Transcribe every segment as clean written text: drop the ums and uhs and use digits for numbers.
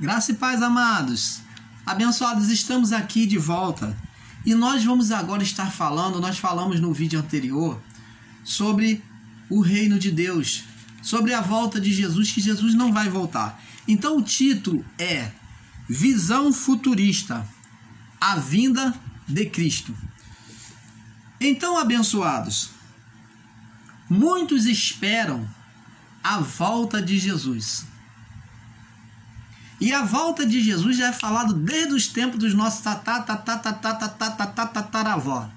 Graça e paz, amados. Abençoados, estamos aqui de volta. E nós vamos agora estar falando, nós falamos no vídeo anterior, sobre o reino de Deus, sobre a volta de Jesus, que Jesus não vai voltar. Então o título é Visão Futurista, a vinda de Cristo. Então, abençoados, muitos esperam a volta de Jesus. E a volta de Jesus já é falado desde os tempos dos nossos tataravó.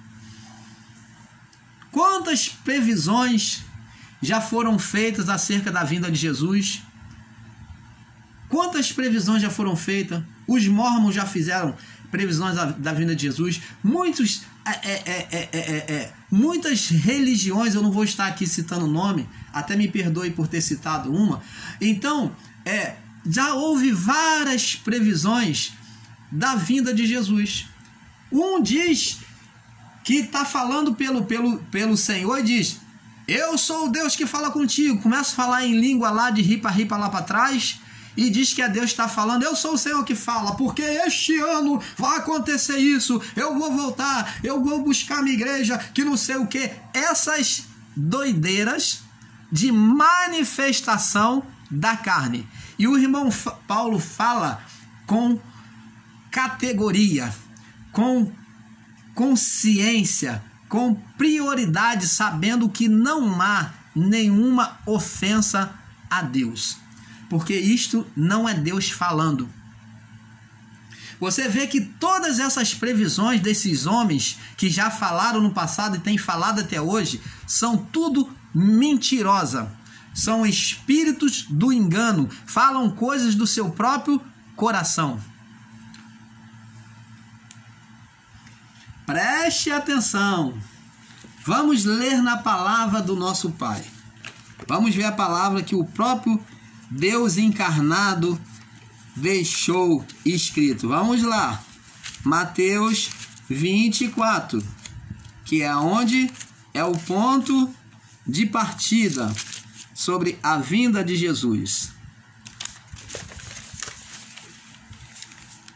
Quantas previsões já foram feitas acerca da vinda de Jesus? Quantas previsões já foram feitas? Os mormons já fizeram previsões da vinda de Jesus. Muitas religiões, eu não vou estar aqui citando o nome, até me perdoe por ter citado uma. Então, já houve várias previsões da vinda de Jesus. Um diz que está falando pelo Senhor e diz: eu sou o Deus que fala contigo. Começa a falar em língua lá de ripa lá para trás e diz que é Deus que está falando. Eu sou o Senhor que fala, porque este ano vai acontecer isso, eu vou voltar, eu vou buscar minha igreja, que não sei o que. Essas doideiras de manifestação da carne. E o irmão Paulo fala com categoria, com consciência, com prioridade, sabendo que não há nenhuma ofensa a Deus. Porque isto não é Deus falando. Você vê que todas essas previsões desses homens que já falaram no passado e têm falado até hoje, são tudo mentirosa. São espíritos do engano, falam coisas do seu próprio coração. Preste atenção. Vamos ler na palavra do nosso Pai. Vamos ver a palavra que o próprio Deus encarnado deixou escrito. Vamos lá. Mateus 24, que é onde é o ponto de partida sobre a vinda de Jesus.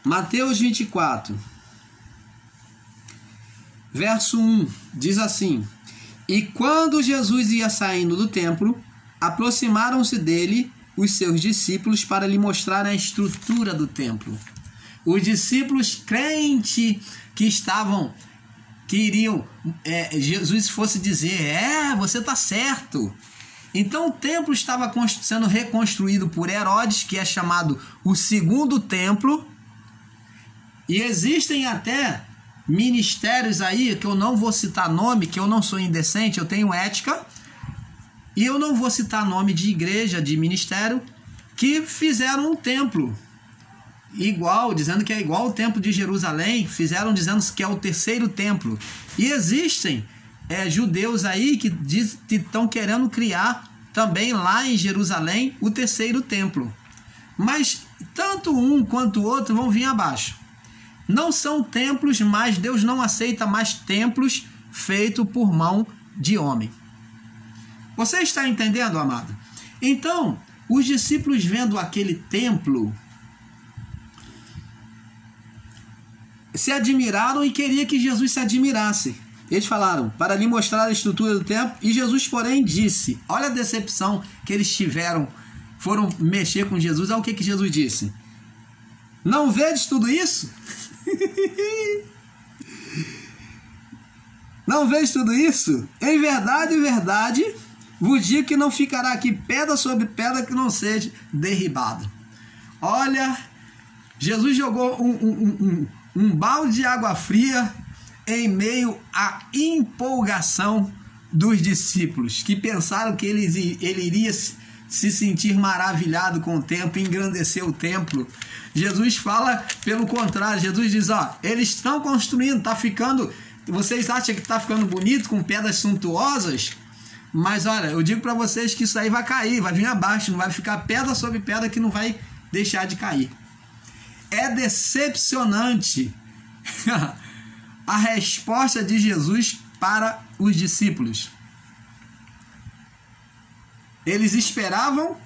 Mateus 24, verso 1, diz assim: E quando Jesus ia saindo do templo, aproximaram-se dele os seus discípulos para lhe mostrar a estrutura do templo. Os discípulos crentes que iriam, Jesus fosse dizer: você está certo. Então o templo estava sendo reconstruído por Herodes, que é chamado o segundo templo. E existem até ministérios aí, que eu não vou citar nome, que eu não sou indecente, eu tenho ética. E eu não vou citar nome de igreja, de ministério, que fizeram um templo igual, dizendo que é igual ao templo de Jerusalém, fizeram dizendo que é o terceiro templo. E existem judeus aí que estão querendo criar também lá em Jerusalém o terceiro templo. Mas tanto um quanto o outro vão vir abaixo. Não são templos, mas Deus não aceita mais templos feitos por mão de homem. Você está entendendo, amado? Então, os discípulos vendo aquele templo se admiraram e queria que Jesus se admirasse. Eles falaram, para lhe mostrar a estrutura do templo, e Jesus, porém, disse, olha a decepção que eles tiveram, foram mexer com Jesus, olha o que Jesus disse: não vedes tudo isso? Não vedes tudo isso? Em verdade, vos digo que não ficará aqui pedra sobre pedra que não seja derribado. Olha, Jesus jogou um balde de água fria em meio à empolgação dos discípulos, que pensaram que ele iria se sentir maravilhado com o templo, engrandecer o templo. Jesus fala pelo contrário. Jesus diz: eles estão construindo, tá ficando, vocês acham que está ficando bonito com pedras suntuosas? Mas olha, eu digo para vocês que isso aí vai cair, vai vir abaixo, não vai ficar pedra sobre pedra que não vai deixar de cair. É decepcionante a resposta de Jesus para os discípulos. Eles esperavam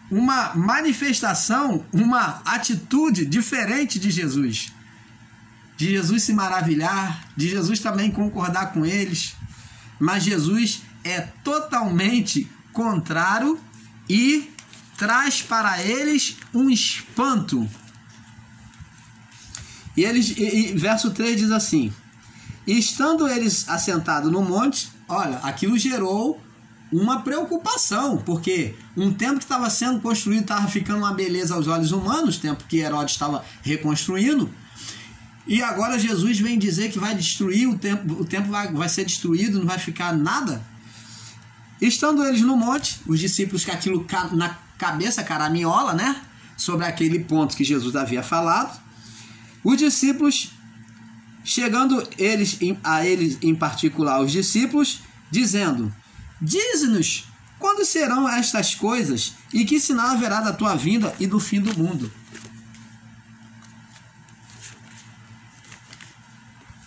uma manifestação, uma atitude diferente de Jesus. De Jesus se maravilhar, de Jesus também concordar com eles. Mas Jesus é totalmente contrário e traz para eles um espanto. E verso 3 diz assim: e estando eles assentados no monte, olha, aquilo gerou uma preocupação, porque um templo que estava sendo construído estava ficando uma beleza aos olhos humanos, templo que Herodes estava reconstruindo, e agora Jesus vem dizer que vai destruir o templo vai ser destruído, não vai ficar nada. Estando eles no monte, os discípulos com aquilo na cabeça, caraminhola, né, sobre aquele ponto que Jesus havia falado, os discípulos, chegando a eles em particular, os discípulos, dizendo: dize-nos, quando serão estas coisas, e que sinal haverá da tua vinda e do fim do mundo?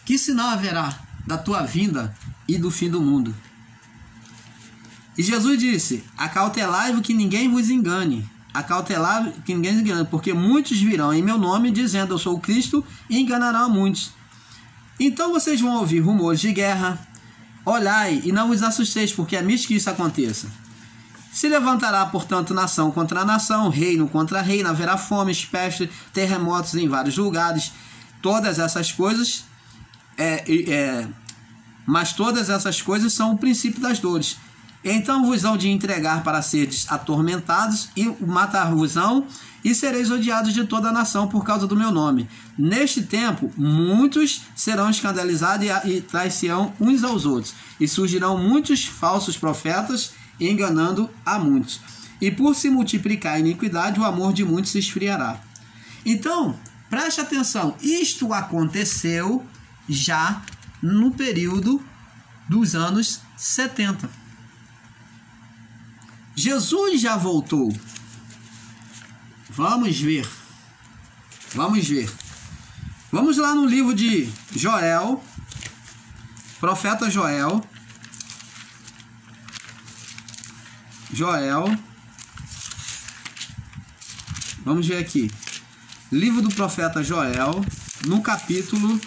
Que sinal haverá da tua vinda e do fim do mundo? E Jesus disse: acautelai-vos que ninguém vos engane. Acautelai-vos que ninguém vos engane, porque muitos virão em meu nome, dizendo eu sou o Cristo, e enganarão a muitos. Então vocês vão ouvir rumores de guerra. Olhai e não vos assusteis, porque é misto que isso aconteça. Se levantará, portanto, nação contra nação, reino contra reino, haverá fomes, pestes, terremotos em vários lugares. Todas essas coisas, mas todas essas coisas são o princípio das dores. Então vos hão de entregar para seres atormentados e matar-vos-ão, e sereis odiados de toda a nação por causa do meu nome. Neste tempo, muitos serão escandalizados e trair-se-ão uns aos outros, e surgirão muitos falsos profetas, enganando a muitos. E por se multiplicar a iniquidade, o amor de muitos se esfriará. Então, preste atenção, isto aconteceu já no período dos anos 70. Jesus já voltou. Vamos ver. Vamos lá no livro de Joel, profeta Joel. Vamos ver aqui. Livro do profeta Joel, no capítulo 1.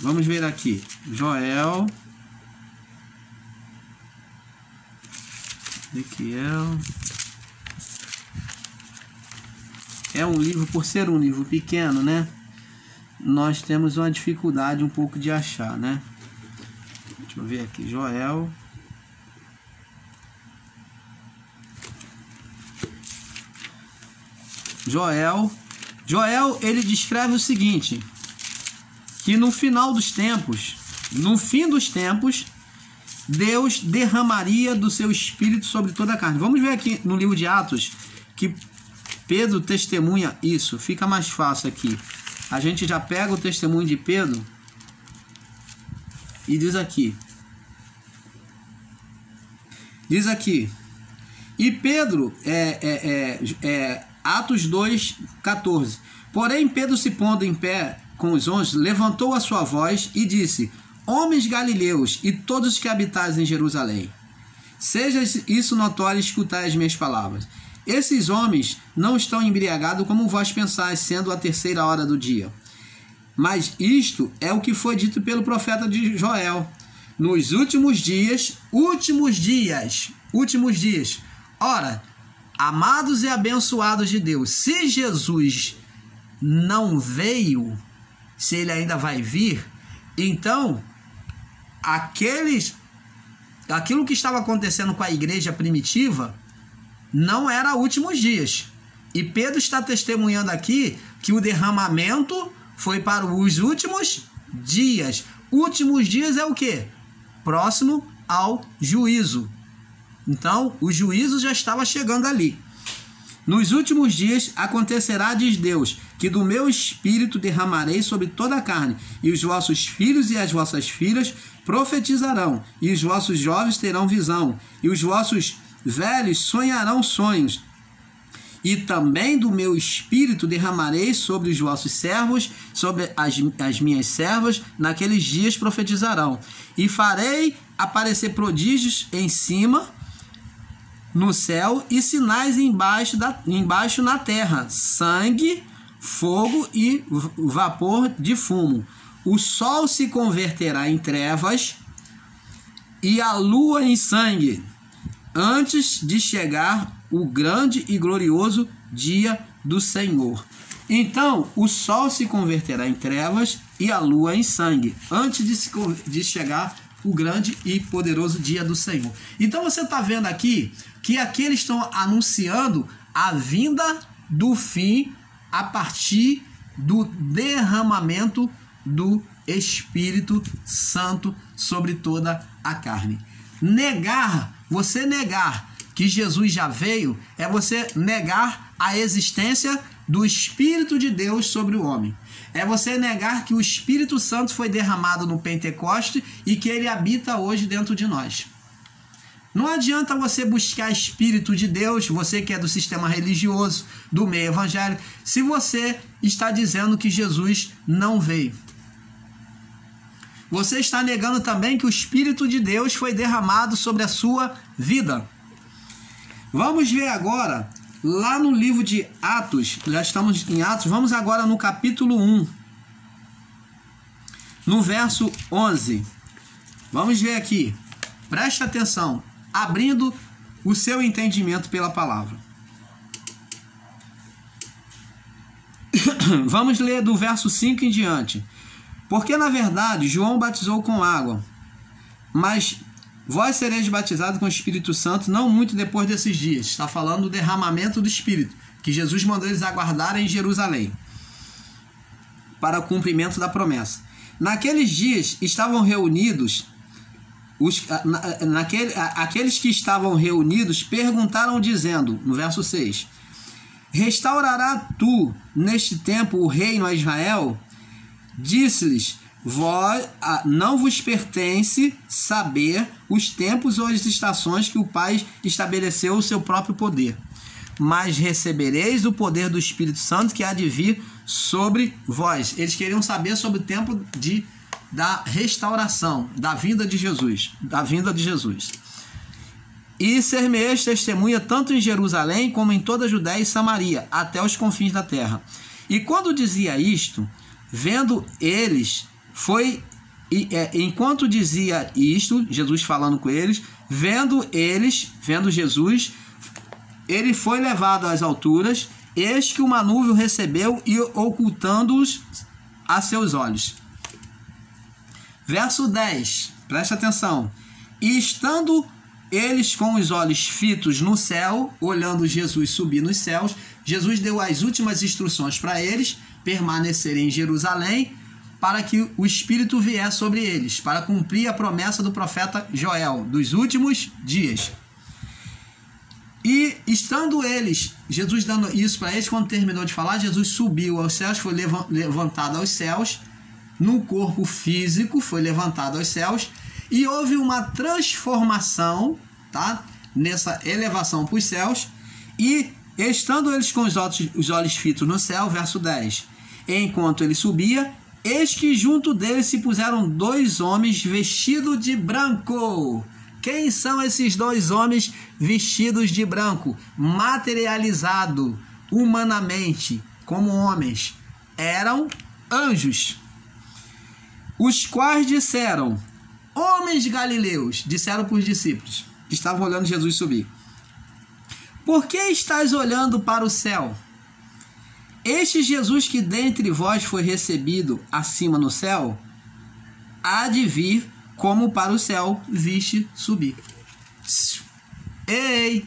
Vamos ver aqui. Joel. Ezequiel. É um livro, por ser um livro pequeno, né? Nós temos uma dificuldade um pouco de achar, né? Deixa eu ver aqui. Joel. Joel, ele descreve o seguinte: que no final dos tempos, no fim dos tempos, Deus derramaria do seu espírito sobre toda a carne. Vamos ver aqui no livro de Atos, que Pedro testemunha isso. Fica mais fácil aqui. A gente já pega o testemunho de Pedro e diz aqui. E Pedro, Atos 2:14. Porém, Pedro, se pondo em pé com os 11, levantou a sua voz e disse: homens galileus e todos que habitais em Jerusalém, seja isso notório e escutai as minhas palavras. Esses homens não estão embriagados como vós pensais, sendo a 3ª hora do dia. Mas isto é o que foi dito pelo profeta de Joel. Nos últimos dias. Ora, amados e abençoados de Deus, se Jesus não veio, se ele ainda vai vir, então aquilo que estava acontecendo com a igreja primitiva não era últimos dias. E Pedro está testemunhando aqui que o derramamento foi para os últimos dias. Últimos dias é o quê? Próximo ao juízo. Então, o juízo já estava chegando ali. Nos últimos dias acontecerá, diz Deus, que do meu espírito derramarei sobre toda a carne, e os vossos filhos e as vossas filhas profetizarão, e os vossos jovens terão visão, e os vossos velhos sonharão sonhos, e também do meu espírito derramarei sobre os vossos servos, sobre as minhas servas, naqueles dias profetizarão. E farei aparecer prodígios em cima, no céu, e sinais embaixo na terra, sangue, fogo e vapor de fumo. O sol se converterá em trevas e a lua em sangue, antes de chegar o grande e glorioso dia do Senhor. Então, o sol se converterá em trevas e a lua em sangue, antes de chegar o grande e poderoso dia do Senhor. Então, você está vendo aqui que aqui eles estão anunciando a vinda do fim a partir do derramamento do Espírito Santo sobre toda a carne. Você negar que Jesus já veio, é você negar a existência do Espírito de Deus sobre o homem. É você negar que o Espírito Santo foi derramado no Pentecoste e que ele habita hoje dentro de nós. Não adianta você buscar Espírito de Deus, você que é do sistema religioso, do meio evangélico, se você está dizendo que Jesus não veio. Você está negando também que o Espírito de Deus foi derramado sobre a sua vida. Vamos ver agora, lá no livro de Atos, já estamos em Atos, vamos agora no capítulo 1, no verso 11. Vamos ver aqui, preste atenção, abrindo o seu entendimento pela palavra. Vamos ler do verso 5 em diante. Porque, na verdade, João batizou com água, mas vós sereis batizados com o Espírito Santo não muito depois desses dias. Está falando do derramamento do Espírito, que Jesus mandou eles aguardarem em Jerusalém, para o cumprimento da promessa. Naqueles dias estavam reunidos, aqueles que estavam reunidos perguntaram dizendo, no verso 6, restaurará tu neste tempo o reino a Israel? Disse-lhes, não vos pertence saber os tempos ou as estações que o Pai estabeleceu o seu próprio poder, mas recebereis o poder do Espírito Santo que há de vir sobre vós. Eles queriam saber sobre o tempo da restauração, da vinda de Jesus, E ser-me-eis testemunha tanto em Jerusalém como em toda a Judéia e Samaria, até os confins da terra. E quando dizia isto, vendo eles, enquanto dizia isto, Jesus falando com eles, vendo Jesus, ele foi levado às alturas, eis que uma nuvem o recebeu e ocultando-os a seus olhos. Verso 10, preste atenção. E estando eles com os olhos fitos no céu, olhando Jesus subir nos céus, Jesus deu as últimas instruções para eles permanecerem em Jerusalém, para que o Espírito viesse sobre eles, para cumprir a promessa do profeta Joel, dos últimos dias. E estando eles, Jesus dando isso para eles, quando terminou de falar, Jesus subiu aos céus, foi levantado aos céus, no corpo físico, foi levantado aos céus, e houve uma transformação, tá? Nessa elevação para os céus, e estando eles com os olhos fitos no céu, verso 10, enquanto ele subia, eis que junto dele se puseram dois homens vestidos de branco. Quem são esses dois homens vestidos de branco? Materializado humanamente como homens. Eram anjos, os quais disseram, homens galileus, disseram para os discípulos, que estavam olhando Jesus subir, por que estáis olhando para o céu? Este Jesus que dentre vós foi recebido acima no céu, há de vir como para o céu viste subir. Ei,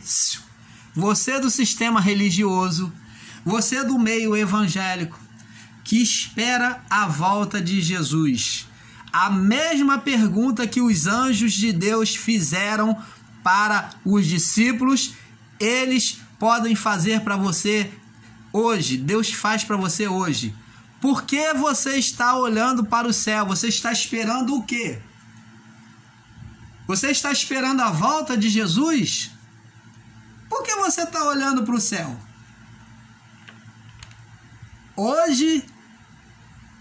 você do sistema religioso, você do meio evangélico, que espera a volta de Jesus. A mesma pergunta que os anjos de Deus fizeram para os discípulos, eles podem fazer para você hoje. Deus faz para você hoje. Por que você está olhando para o céu? Você está esperando o quê? Você está esperando a volta de Jesus? Por que você está olhando para o céu? Hoje,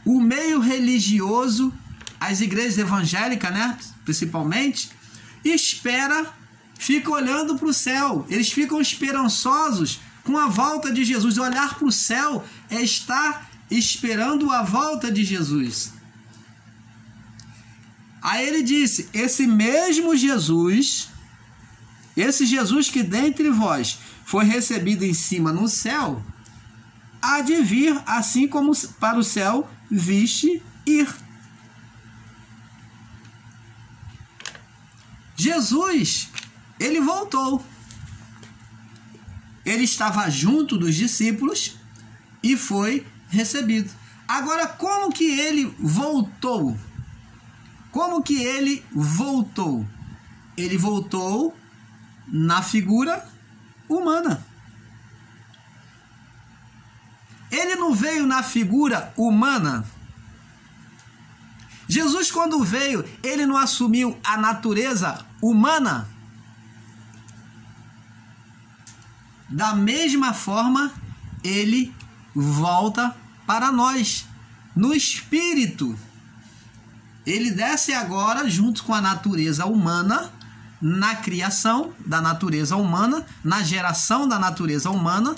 o meio religioso, as igrejas evangélicas, né, principalmente, fica olhando para o céu. Eles ficam esperançosos com a volta de Jesus. Olhar para o céu é estar esperando a volta de Jesus. Aí ele disse, esse mesmo Jesus, esse Jesus que dentre vós foi recebido em cima no céu, há de vir, assim como para o céu viste ir. Jesus, ele voltou. Ele estava junto dos discípulos e foi recebido. Agora, como que ele voltou? Como que ele voltou? Ele voltou na figura humana. Ele não veio na figura humana. Jesus, quando veio, ele não assumiu a natureza humana? Da mesma forma, ele volta para nós, no Espírito. Ele desce agora junto com a natureza humana, na criação da natureza humana, na geração da natureza humana,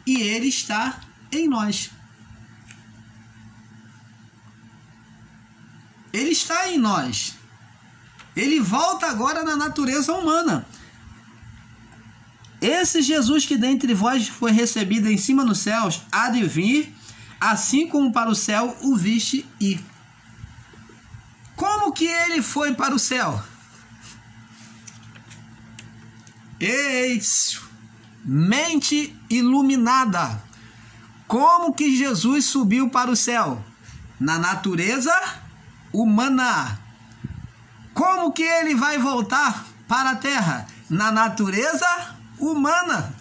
e ele está em nós. Ele está em nós. Ele volta agora na natureza humana. Esse Jesus que dentre vós foi recebido em cima nos céus, há de vir, assim como para o céu o viste ir. Como que ele foi para o céu? Eis, mente iluminada. Como que Jesus subiu para o céu? Na natureza humana. Como que ele vai voltar para a terra? Na natureza humana.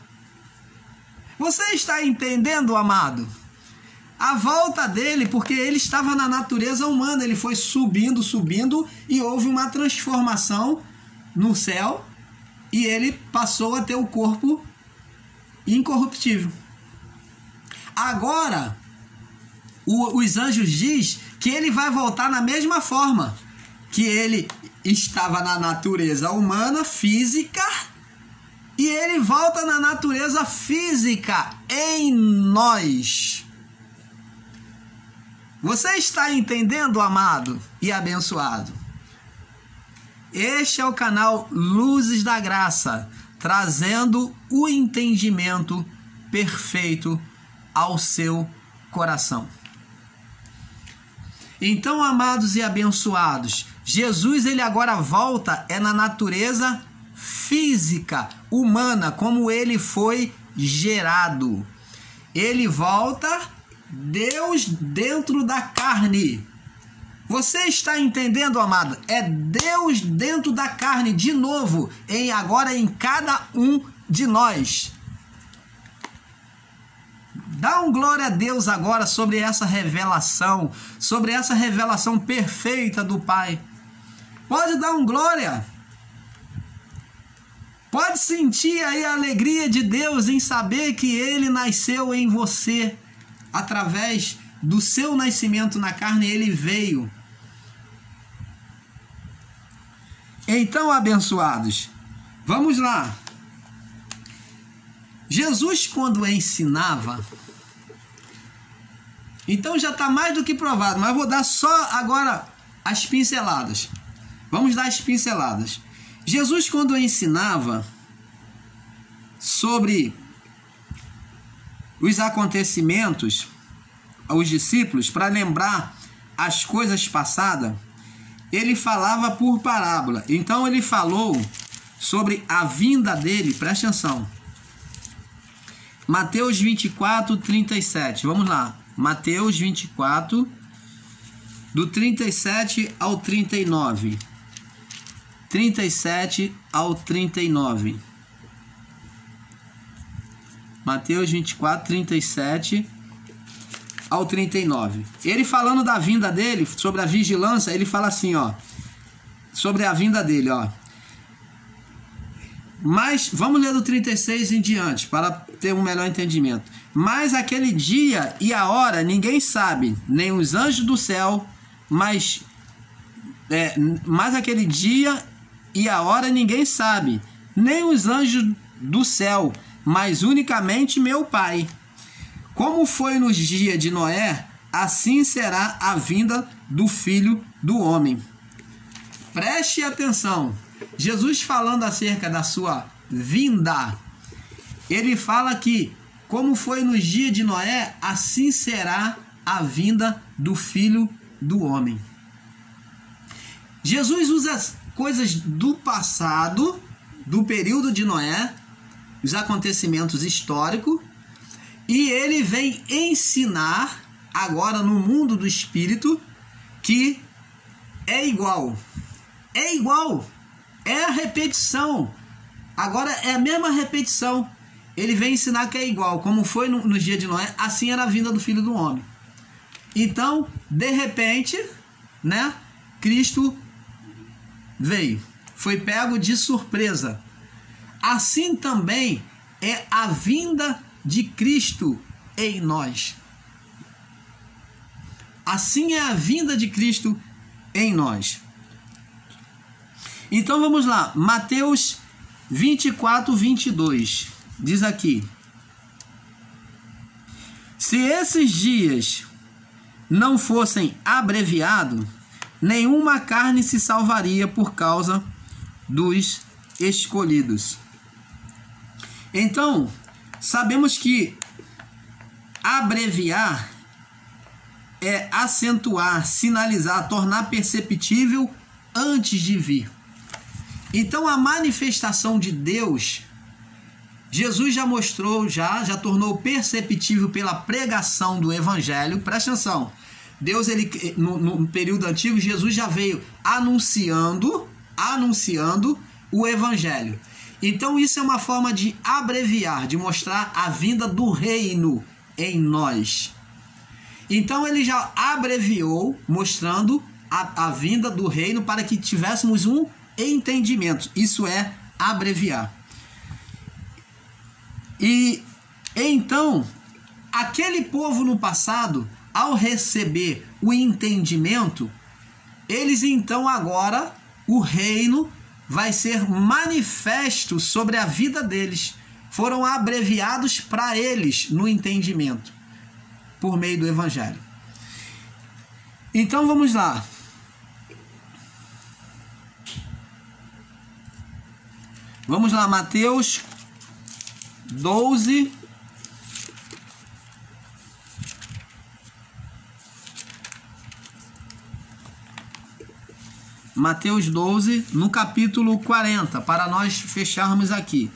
Você está entendendo, amado? A volta dele, porque ele estava na natureza humana, ele foi subindo, e houve uma transformação no céu, e ele passou a ter o corpo incorruptível. Agora, os anjos dizem que ele vai voltar na mesma forma que ele estava na natureza humana, física, e ele volta na natureza física em nós. Você está entendendo, amado e abençoado? Este é o canal Luzes da Graça, trazendo o entendimento perfeito ao seu coração. Então, amados e abençoados, Jesus, ele agora volta na natureza física, humana, como ele foi gerado. Ele volta Deus dentro da carne. Você está entendendo, amado? É Deus dentro da carne, de novo, agora em cada um de nós. Dá um glória a Deus agora sobre essa revelação perfeita do Pai. Pode dar um glória. Pode sentir aí a alegria de Deus em saber que Ele nasceu em você. Através do seu nascimento na carne, Ele veio. Então, abençoados, vamos lá. Jesus, quando ensinava, então já está mais do que provado, mas eu vou dar só agora as pinceladas. Vamos dar as pinceladas. Jesus, quando ensinava sobre os acontecimentos aos discípulos, para lembrar as coisas passadas, ele falava por parábola. Então ele falou sobre a vinda dele, presta atenção. Mateus 24, 37. Vamos lá. Mateus 24, do 37 ao 39. 37 ao 39. Mateus 24, 37 ao 39. Ele falando da vinda dele, sobre a vigilância, ele fala assim, ó, sobre a vinda dele, ó. Mas, vamos ler do 36 em diante, para ter um melhor entendimento. Mas aquele dia e a hora ninguém sabe, nem os anjos do céu, mas aquele dia e a hora ninguém sabe, nem os anjos do céu, mas unicamente meu Pai. Como foi nos dias de Noé, assim será a vinda do Filho do Homem. Preste atenção. Jesus, falando acerca da sua vinda, ele fala que, como foi nos dias de Noé, assim será a vinda do Filho do Homem. Jesus usa coisas do passado, do período de Noé, os acontecimentos históricos, e ele vem ensinar, agora no mundo do Espírito, que é igual. É igual. É a repetição. Agora é a mesma repetição. Ele vem ensinar que é igual. Como foi no dia de Noé, assim era a vinda do Filho do Homem. Então, de repente, né, Cristo veio. Foi pego de surpresa. Assim também é a vinda de Cristo em nós. Assim é a vinda de Cristo em nós. Então vamos lá, Mateus 24, 22, diz aqui: se esses dias não fossem abreviados, nenhuma carne se salvaria por causa dos escolhidos. Então, sabemos que abreviar é acentuar, sinalizar, tornar perceptível antes de vir. Então a manifestação de Deus, Jesus já mostrou, já tornou perceptível pela pregação do Evangelho. Presta atenção, Deus, ele, no período antigo, Jesus já veio anunciando o Evangelho. Então isso é uma forma de abreviar, de mostrar a vinda do reino em nós. Então ele já abreviou, mostrando a vinda do reino para que tivéssemos um entendimento. Isso é abreviar. E então, aquele povo no passado, ao receber o entendimento, eles então agora, o reino vai ser manifesto sobre a vida deles. Foram abreviados para eles no entendimento, por meio do Evangelho. Então vamos lá. Vamos lá, Mateus 12. Mateus 12, no capítulo 40, para nós fecharmos aqui.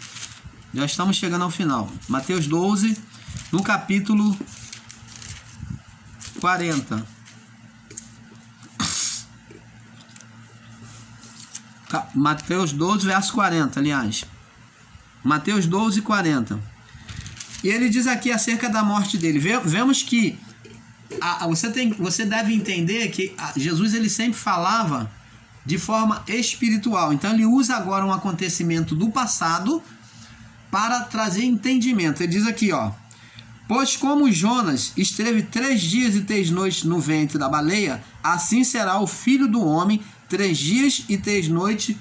Já estamos chegando ao final. Mateus 12, no capítulo 40. Mateus 12, verso 40, aliás. Mateus 12, 40. E ele diz aqui acerca da morte dele. Vemos que você deve entender que Jesus, ele sempre falava de forma espiritual. Então ele usa agora um acontecimento do passado para trazer entendimento. Ele diz aqui, ó: pois como Jonas esteve 3 dias e 3 noites no ventre da baleia, assim será o Filho do Homem 3 dias e 3 noites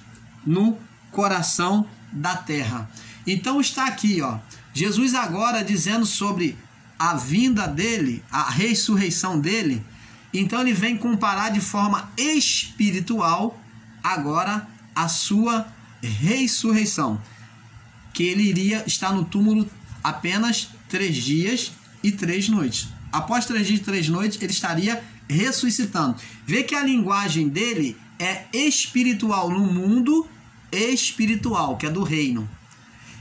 no coração da terra. Então está aqui, ó, Jesus agora dizendo sobre a vinda dele, a ressurreição dele. Então ele vem comparar de forma espiritual agora a sua ressurreição, que ele iria estar no túmulo apenas 3 dias e 3 noites. Após 3 dias e 3 noites, ele estaria ressuscitando. Vê que a linguagem dele é espiritual, no mundo espiritual, que é do reino.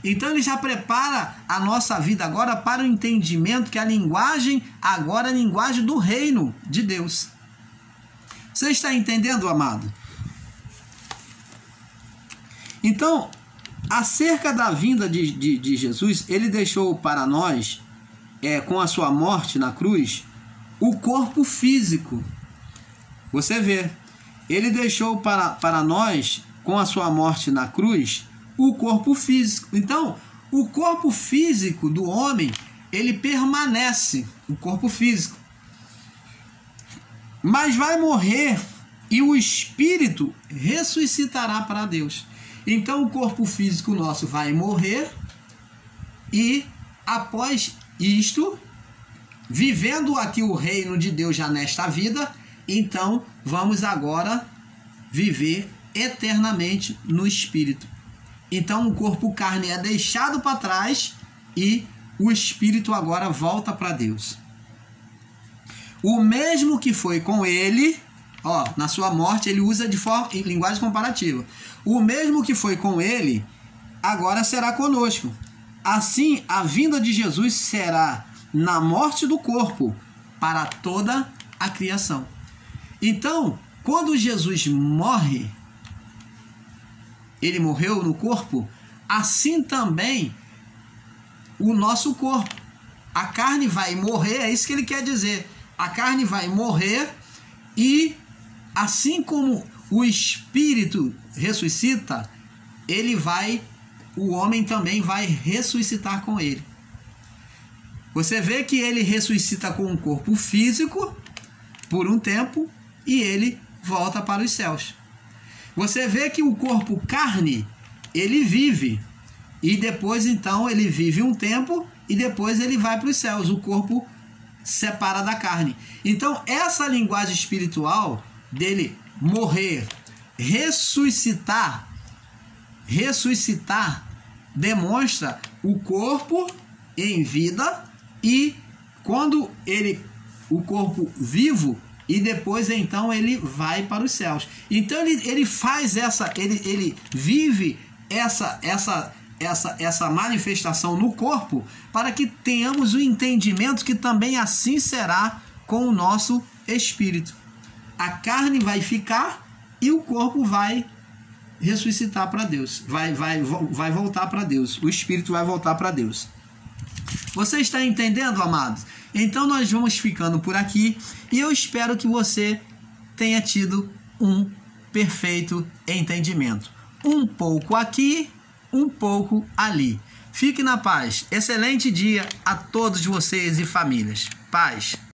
Então ele já prepara a nossa vida agora para o entendimento que a linguagem agora é a linguagem do reino de Deus. Você está entendendo, amado? Então, acerca da vinda de Jesus, ele deixou para nós, com a sua morte na cruz, o corpo físico. Você vê, ele deixou para nós, com a sua morte na cruz, o corpo físico. Então, o corpo físico do homem, ele permanece, o corpo físico, mas vai morrer e o espírito ressuscitará para Deus. Então, o corpo físico nosso vai morrer e, após isto, vivendo aqui o reino de Deus já nesta vida, então vamos agora viver eternamente no espírito. Então o corpo carne é deixado para trás e o espírito agora volta para Deus. O mesmo que foi com ele, ó, na sua morte ele usa de forma em linguagem comparativa. O mesmo que foi com ele agora será conosco. Assim, a vinda de Jesus será na morte do corpo para toda a criação. Então, quando Jesus morre, ele morreu no corpo, assim também o nosso corpo. A carne vai morrer, é isso que ele quer dizer. A carne vai morrer e, assim como o espírito ressuscita, o homem também vai ressuscitar com ele. Você vê que ele ressuscita com um corpo físico por um tempo e ele volta para os céus. Você vê que o corpo carne, ele vive e depois então ele vive um tempo e depois ele vai para os céus. O corpo separa da carne. Então essa linguagem espiritual dele morrer, ressuscitar demonstra o corpo em vida e quando o corpo vivo e depois então ele vai para os céus. Então ele faz ele vive essa manifestação no corpo para que tenhamos o entendimento que também assim será com o nosso espírito. A carne vai ficar e o corpo vai ressuscitar para Deus, vai voltar para Deus, o espírito vai voltar para Deus. Você está entendendo, amados? Então nós vamos ficando por aqui e eu espero que você tenha tido um perfeito entendimento. Um pouco aqui, um pouco ali. Fique na paz. Excelente dia a todos vocês e famílias. Paz.